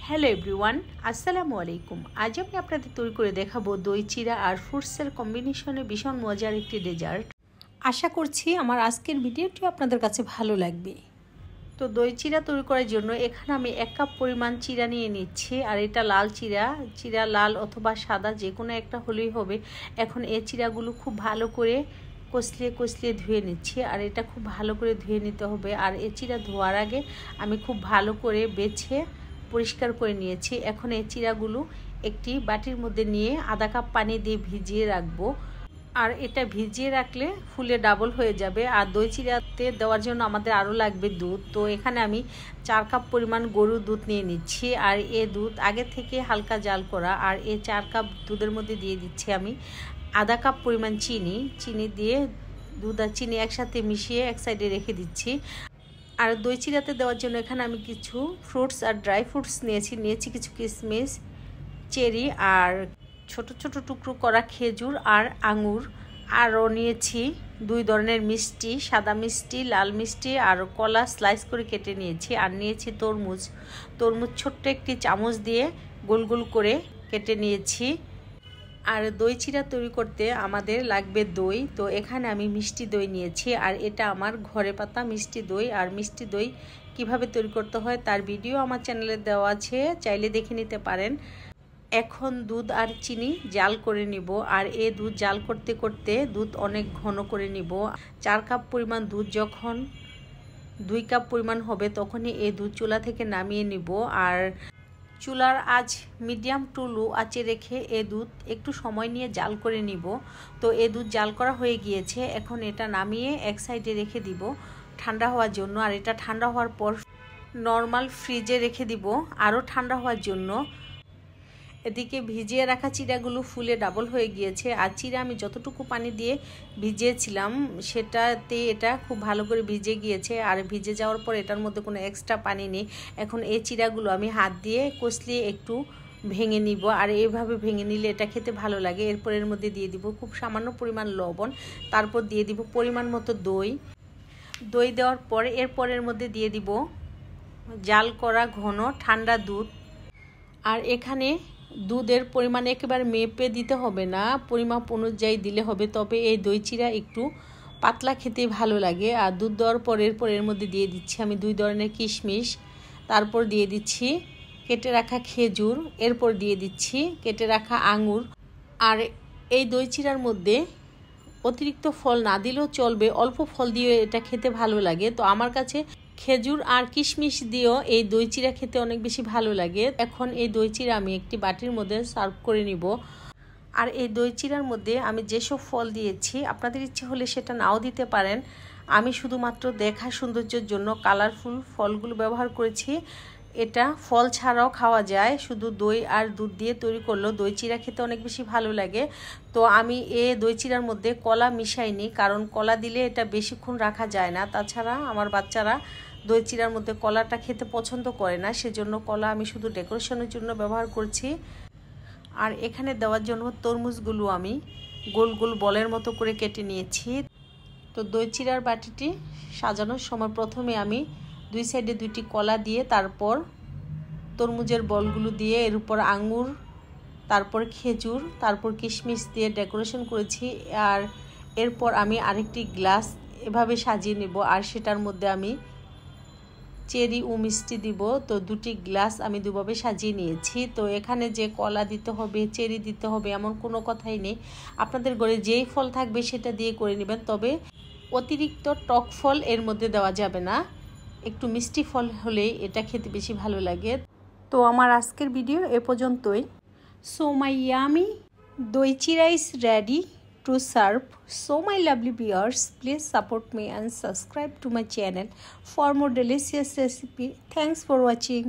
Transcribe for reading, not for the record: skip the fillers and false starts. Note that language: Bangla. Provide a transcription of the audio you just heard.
হ্যালো এভরিওয়ান, আসসালামু আলাইকুম। আজ আমি আপনাদের তৈরি করে দেখাবো দই চিরা আর ফ্রুটসের কম্বিনেশনে ভীষণ মজার একটি ডেজার্ট। আশা করছি আমার আজকের ভিডিওটি আপনাদের কাছে ভালো লাগবে। তো দই চিরা তৈরি করার জন্য এখানে আমি 1 কাপ পরিমাণ চিরা নিয়ে নিচ্ছি। আর এটা লাল চিরা লাল অথবা সাদা যে কোনো একটা হলেই হবে। এখন এই চিরাগুলো খুব ভালো করে কষলিয়ে ধুয়ে নিচ্ছি। আর এটা খুব ভালো করে ধুয়ে নিতে হবে। আর এই চিরা ধোয়ার আগে আমি খুব ভালো করে বেছে পরিষ্কার করে নিয়েছি। এখন এই চিরাগুলো একটি বাটির মধ্যে নিয়ে আধা কাপ পানি দিয়ে ভিজিয়ে রাখবো। আর এটা ভিজিয়ে রাখলে ফুলে ডাবল হয়ে যাবে। আর দই চিরাতে দেওয়ার জন্য আমাদের আরও লাগবে দুধ। তো এখানে আমি 4 কাপ পরিমাণ গরুর দুধ নিয়ে নিচ্ছি। আর এই দুধ আগে থেকে হালকা জাল করা। আর এই 4 কাপ দুধের মধ্যে দিয়ে দিচ্ছি আমি আধা কাপ পরিমাণ চিনি দিয়ে দুধ আর চিনি একসাথে মিশিয়ে এক সাইডে রেখে দিচ্ছি। আর দই চিরাতে দেওয়ার জন্য এখানে আমি কিছু ফ্রুটস আর ড্রাই ফ্রুটস নিয়েছি কিছু কিশমিশ, চেরি আর ছোট ছোট টুকরো করা খেজুর আর আঙুর। আরও নিয়েছি 2 ধরনের মিষ্টি, সাদা মিষ্টি, লাল মিষ্টি আর কলা স্লাইস করে কেটে নিয়েছি। আর নিয়েছি তরমুজ ছোট্ট একটি চামচ দিয়ে গোল গোল করে কেটে নিয়েছি। আর দই চিরা তৈরি করতে আমাদের লাগবে দই। তো এখানে আমি মিষ্টি দই নিয়েছি। আর এটা আমার ঘরে পাতা মিষ্টি দই। আর মিষ্টি দই কিভাবে তৈরি করতে হয় তার ভিডিও আমার চ্যানেলে দেওয়া আছে, চাইলে দেখে নিতে পারেন। এখন দুধ আর চিনি জাল করে নিব। আর এই দুধ জাল করতে করতে দুধ অনেক ঘন করে নিব। 4 কাপ পরিমাণ দুধ যখন 2 কাপ পরিমাণ হবে তখনই এই দুধ চুলা থেকে নামিয়ে নিব। আর চুলার আঁচ মিডিয়াম টু লো আঁচে রেখে এ দুধ একটু সময় নিয়ে জাল করে নিব। তো এ দুধ জাল করা হয়ে গিয়েছে। এখন এটা নামিয়ে এক সাইডে রেখে দিব ঠান্ডা হওয়ার জন্য। আর এটা ঠান্ডা হওয়ার পর নর্মাল ফ্রিজে রেখে দিব আরও ঠান্ডা হওয়ার জন্য। এদিকে ভিজিয়ে রাখা চিরাগুলো ফুলে ডাবল হয়ে গিয়েছে। আর চিরা আমি যতটুকু পানি দিয়ে ভিজিয়েছিলাম সেটাতে এটা খুব ভালো করে ভিজে গিয়েছে। আর ভিজে যাওয়ার পর এটার মধ্যে কোনো এক্সট্রা পানি নেই। এখন এই চিরাগুলো আমি হাত দিয়ে কষলিয়ে একটু ভেঙে নিব। আর এইভাবে ভেঙে নিলে এটা খেতে ভালো লাগে। এরপর এর মধ্যে দিয়ে দিব খুব সামান্য পরিমাণ লবণ, তারপর দিয়ে দিব পরিমাণ মতো দই দেওয়ার পর এর মধ্যে দিয়ে দিব জাল করা ঘন ঠান্ডা দুধ। আর এখানে দুধের পরিমাণ একেবারে মেপে দিতে হবে না, পরিমাপ অনুযায়ী দিলে হবে। তবে এই দই চিরা একটু পাতলা খেতে ভালো লাগে। আর দুধ দেওয়ার পর এর মধ্যে দিয়ে দিচ্ছি আমি 2 ধরনের কিশমিশ, তারপর দিয়ে দিচ্ছি কেটে রাখা খেজুর, এরপর দিয়ে দিচ্ছি কেটে রাখা আঙুর। আর এই দই চিরার মধ্যে অতিরিক্ত ফল না দিলেও চলবে, অল্প ফল দিয়ে এটা খেতে ভালো লাগে। তো আমার কাছে খেজুর আর কিশমিশ দিয়েও এই দই চিরা খেতে অনেক বেশি ভালো লাগে। এখন এই দই চিরা আমি একটি বাটির মধ্যে সার্ভ করে নিব। আর এই দই চিরার মধ্যে আমি যেসব ফল দিয়েছি আপনাদের ইচ্ছে হলে সেটা নাও দিতে পারেন। আমি শুধুমাত্র দেখা সৌন্দর্যের জন্য কালারফুল ফলগুলো ব্যবহার করেছি। এটা ফল ছাড়াও খাওয়া যায়, শুধু দই আর দুধ দিয়ে তৈরি করলেও দই চিরা খেতে অনেক বেশি ভালো লাগে। তো আমি এই দই চিরার মধ্যে কলা মিশাইনি, কারণ কলা দিলে এটা বেশিক্ষণ রাখা যায় না। তাছাড়া আমার বাচ্চারা দই চিরার মধ্যে কলাটা খেতে পছন্দ করে না, সেজন্য কলা আমি শুধু ডেকোরেশনের জন্য ব্যবহার করছি। আর এখানে দেওয়ার জন্য তরমুজগুলো আমি গোল গোল বলের মতো করে কেটে নিয়েছি। তো দই চিরার বাটিটি সাজানোর সময় প্রথমে আমি 2 সাইডে 2টি কলা দিয়ে তারপর তরমুজের বলগুলো দিয়ে এর উপর আঙুর, তারপর খেজুর, তারপর কিশমিশ দিয়ে ডেকোরেশন করেছি। আর এরপর আমি আরেকটি গ্লাস এভাবে সাজিয়ে নেব। আর সেটার মধ্যে আমি চেরি ও মিষ্টি দিব। তো 2টি গ্লাস আমি দুভাবে সাজিয়ে নিয়েছি। তো এখানে যে কলা দিতে হবে, চেরি দিতে হবে এমন কোনো কথাই নেই। আপনাদের ঘরে যেই ফল থাকবে সেটা দিয়ে করে নেবেন। তবে অতিরিক্ত টক ফল এর মধ্যে দেওয়া যাবে না, একটু মিষ্টি ফল হলেই এটা খেতে বেশি ভালো লাগে। তো আমার আজকের ভিডিও এ পর্যন্তই। সো মাই ইয়ামি দই চিরা is ready to serve. So my lovely viewers, please support me and subscribe to my channel for more delicious recipe. Thanks for watching.